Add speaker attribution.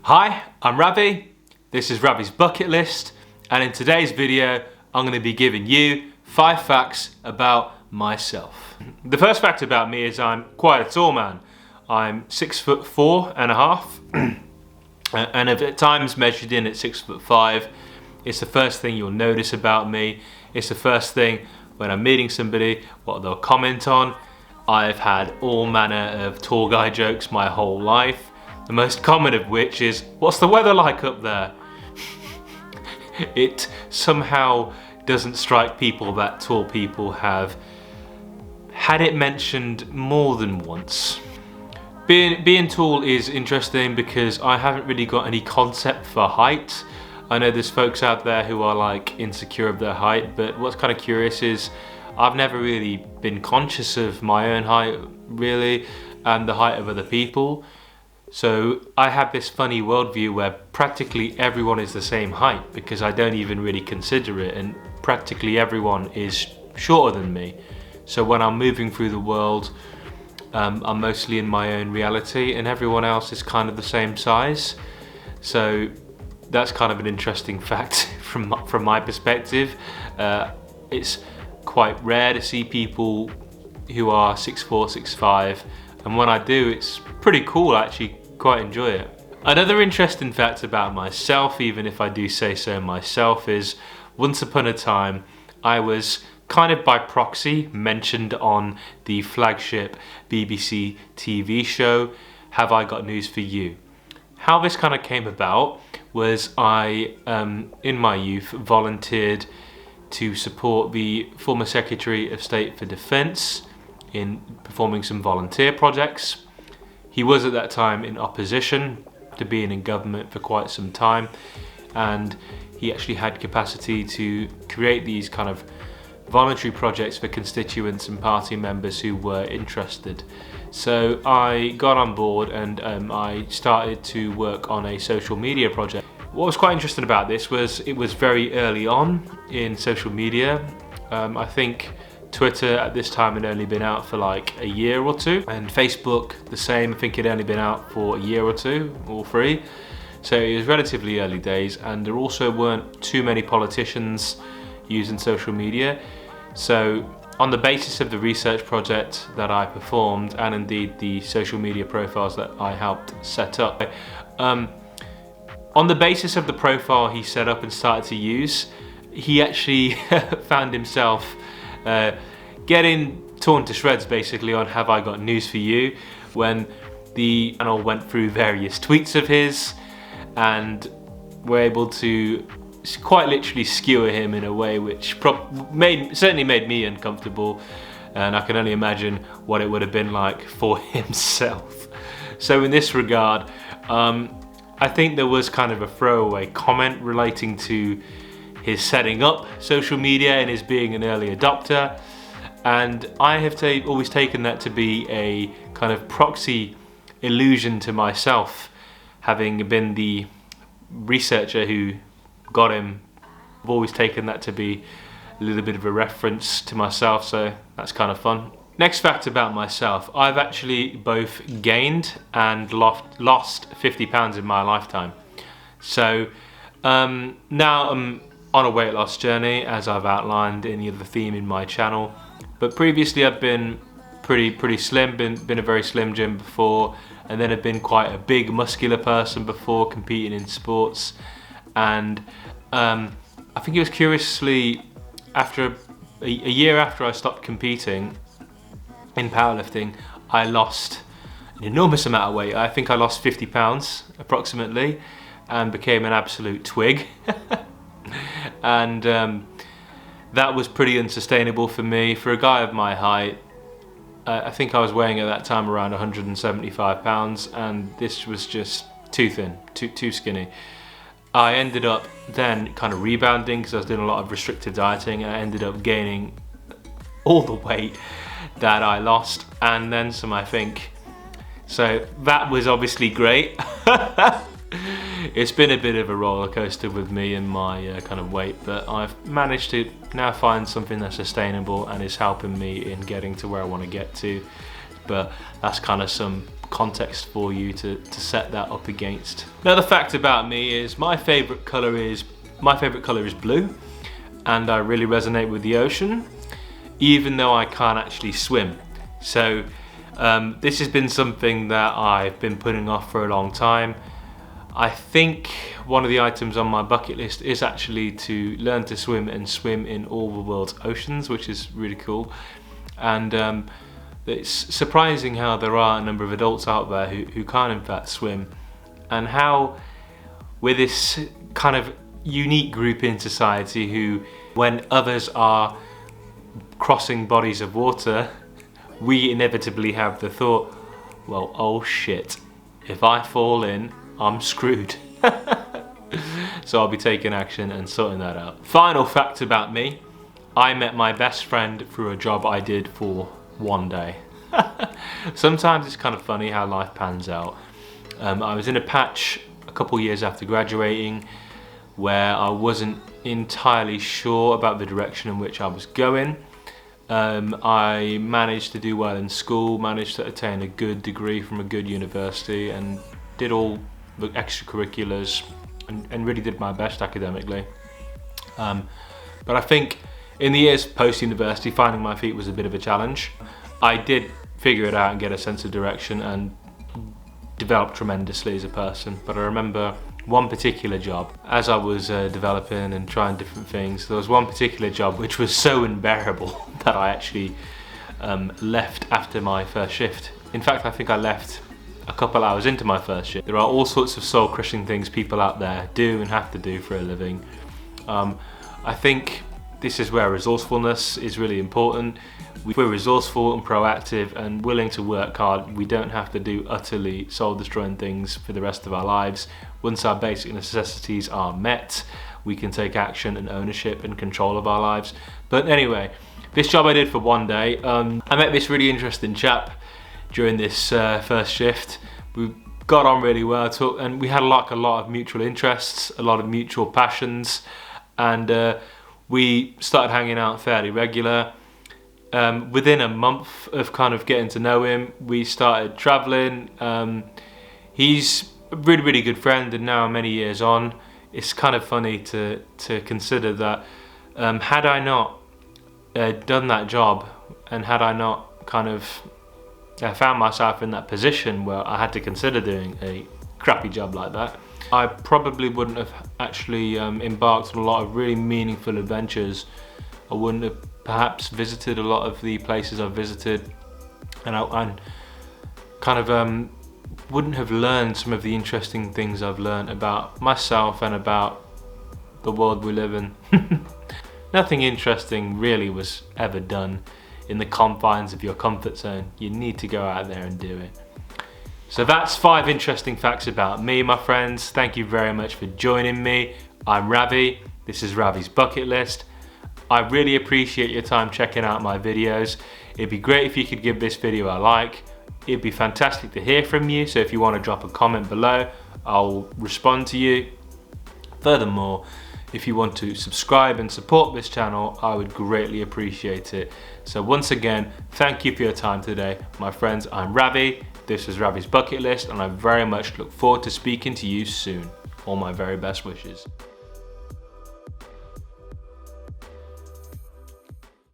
Speaker 1: Hi, I'm Ravi. This is Ravi's Bucket List, and in today's video I'm going to be giving you 5 facts about myself. The first fact about me is I'm quite a tall man. I'm 6'4.5" and at times measured in at 6'5". It's the first thing you'll notice about me. It's the first thing when I'm meeting somebody, what they'll comment on. I've had all manner of tall guy jokes my whole life. The most common of which is, what's the weather like up there? It somehow doesn't strike people that tall people have had it mentioned more than once. Being tall is interesting because I haven't really got any concept for height. I know there's folks out there who are like insecure of their height, but what's kind of curious is I've never really been conscious of my own height really and the height of other people. So I have this funny worldview where practically everyone is the same height because I don't even really consider it, and practically everyone is shorter than me. So when I'm moving through the world, I'm mostly in my own reality and everyone else is kind of the same size. So that's kind of an interesting fact from my perspective. It's quite rare to see people who are 6'4", 6'5", and when I do, it's pretty cool. I actually quite enjoy it. Another interesting fact about myself, even if I do say so myself, is once upon a time I was kind of by proxy mentioned on the flagship BBC TV show Have I Got News For You. How this kind of came about was I, in my youth, volunteered to support the former Secretary of State for Defence in performing some volunteer projects. He was at that time in opposition to being in government for quite some time, and he actually had capacity to create these kind of voluntary projects for constituents and party members who were interested. So I got on board and I started to work on a social media project. What was quite interesting about this was it was very early on in social media. I think Twitter at this time had only been out for like a year or two, and Facebook the same. I think it had only been out for a year or two or 3. So it was relatively early days, and there also weren't too many politicians using social media. So on the basis of the research project that I performed, and indeed the social media profiles that I helped set up, on the basis of the profile he set up and started to use, he actually found himself getting torn to shreds basically on Have I Got News For You, when the channel went through various tweets of his and were able to quite literally skewer him in a way which certainly made me uncomfortable, and I can only imagine what it would have been like for himself. So in this regard, I think there was kind of a throwaway comment relating to his setting up social media and his being an early adopter, and I have always taken that to be a kind of proxy illusion to myself, having been the researcher who got him. I've always taken that to be a little bit of a reference to myself, so that's kind of fun. Next fact about myself, I've actually both gained and lost 50 pounds in my lifetime. So now I'm on a weight loss journey, as I've outlined in the other theme in my channel. But previously I've been pretty slim, been a very slim Jim before, and then I've been quite a big muscular person before competing in sports. And I think it was curiously after a year after I stopped competing in powerlifting, I lost an enormous amount of weight. I think I lost 50 pounds approximately and became an absolute twig. And that was pretty unsustainable for me. For a guy of my height, I think I was weighing at that time around 175 pounds, and this was just too thin, too skinny. I ended up then kind of rebounding because I was doing a lot of restrictive dieting, and I ended up gaining all the weight that I lost and then some, I think. So that was obviously great. It's been a bit of a roller coaster with me and my kind of weight, but I've managed to now find something that's sustainable and is helping me in getting to where I want to get to. but that's kind of some context for you to set that up against. Another fact about me is my favorite color is blue, and I really resonate with the ocean, even though I can't actually swim. So this has been something that I've been putting off for a long time. I think one of the items on my bucket list is actually to learn to swim and swim in all the world's oceans, which is really cool. And it's surprising how there are a number of adults out there who can't in fact swim, and how we're this kind of unique group in society who, when others are crossing bodies of water, we inevitably have the thought, well, oh shit, if I fall in, I'm screwed. So I'll be taking action and sorting that out. Final fact about me, I met my best friend through a job I did for one day. Sometimes it's kind of funny how life pans out. I was in a patch a couple years after graduating where I wasn't entirely sure about the direction in which I was going. I managed to do well in school, managed to attain a good degree from a good university, and did all the extracurriculars and really did my best academically. But I think in the years post-university, finding my feet was a bit of a challenge. I did figure it out and get a sense of direction and develop tremendously as a person. But I remember one particular job, as I was developing and trying different things, there was one particular job which was so unbearable that I actually left after my first shift. In fact, I think I left a couple hours into my first shift. There are all sorts of soul-crushing things people out there do and have to do for a living. I think this is where resourcefulness is really important. If we're resourceful and proactive and willing to work hard, we don't have to do utterly soul-destroying things for the rest of our lives. Once our basic necessities are met, we can take action and ownership and control of our lives. But anyway, this job I did for one day, I met this really interesting chap during this first shift. We got on really well, and we had a lot of mutual interests, a lot of mutual passions, and we started hanging out fairly regular. Within a month of kind of getting to know him, we started traveling. He's a really, really good friend, and now many years on, it's kind of funny to consider that had I not done that job, and had I not kind of found myself in that position where I had to consider doing a crappy job like that, I probably wouldn't have actually embarked on a lot of really meaningful adventures. I wouldn't have perhaps visited a lot of the places I've visited, and I kind of wouldn't have learned some of the interesting things I've learned about myself and about the world we live in. Nothing interesting really was ever done in the confines of your comfort zone. You need to go out there and do it. So that's 5 interesting facts about me, my friends. Thank you very much for joining me. I'm Ravi. This is Ravi's Bucket List. I really appreciate your time checking out my videos. It'd be great if you could give this video a like. It'd be fantastic to hear from you, so if you want to drop a comment below, I'll respond to you. Furthermore, if you want to subscribe and support this channel, I would greatly appreciate it. So once again, thank you for your time today. My friends, I'm Ravi. This is Ravi's Bucket List, and I very much look forward to speaking to you soon. All my very best wishes.